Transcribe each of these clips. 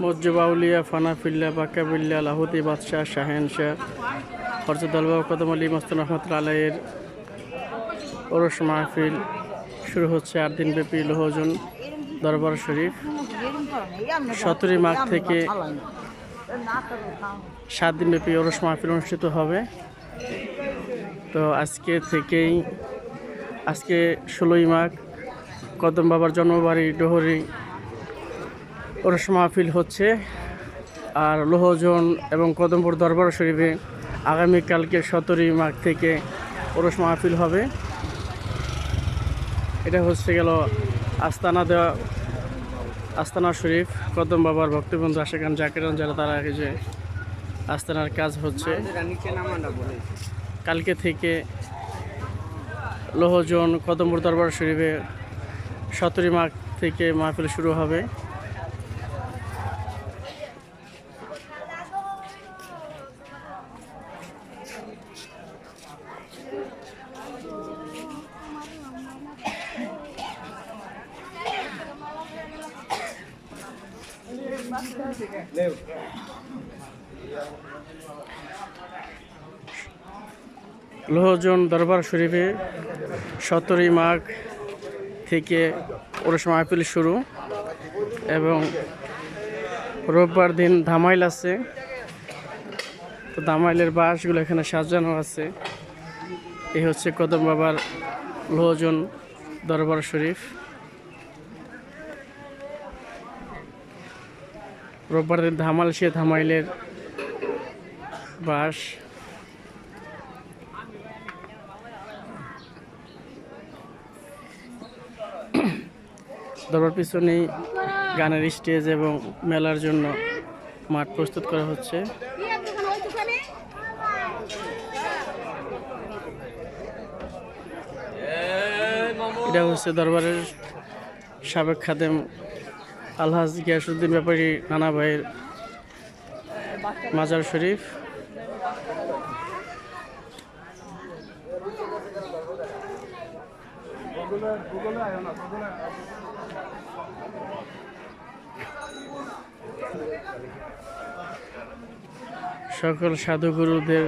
মজ্জবাউলিয়া ফানাফিল্লা বাকাবিল্লা লাহুতি বাদশাহ শাহেন শাহ হরজত আলবাব কদম আলী মস্তান রহমতুল্লাহ আলাইয়ের ওরস মাহফিল শুরু হচ্ছে 8 দিনব্যাপী লোহজন দরবার শরীফ 17 মাঘ থেকে 7 দিনব্যাপী ওরস মাহফিল অনুষ্ঠিত হবে। তো আজকে 16ই মাঘ কদম বাবার জন্মবাড়ি ডোহরি ওরস মাহফিল হচ্ছে। আর লোহজন এবং কদমপুর দরবার শরীফে আগামীকালকে 17ই মাঘ থেকে ওরস মাহফিল হবে। এটা হচ্ছে গেল আস্তানা শরীফ কদম বাবার ভক্তবৃন্দ আশেকান জাকিরান যারা তারা যে আস্তানার কাজ হচ্ছে। কালকে থেকে লোহজন কদমপুর দরবার শরীফে 17ই মাঘ থেকে মাহফিল শুরু হবে। লোহজন দরবার শরীফে 17ই মাঘ থেকে ওরস মাহফিল শুরু এবং রোববার দিন ধামাইল আছে। তো ধামাইলের বাসগুলো এখানে সাজানো আছে। এই হচ্ছে কদম বাবার লোহজন দরবার শরীফ। রোববার দিন ধামাল সে ধামাইলের বাস। দরবার পিছনেই গানের স্টেজ এবং মেলার জন্য মাঠ প্রস্তুত করা হচ্ছে। এটা হচ্ছে দরবারের সাবেক খাদেম আলহাজ গিয়াসউদ্দিন ব্যাপারী নানা ভাইয়ের মাজার শরীফ। সকল সাধুগুরুদের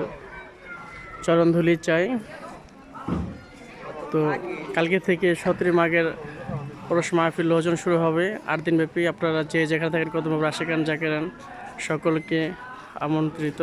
চরণধুলি চাই। তো কালকে থেকে 17 মাঘের ওরস মাহফিল লোহজন শুরু হবে 8 দিনব্যাপী। আপনারা যে যেখানে থাকেন কদম বাবার আশেকান জাকিরান সকলকে আমন্ত্রিত।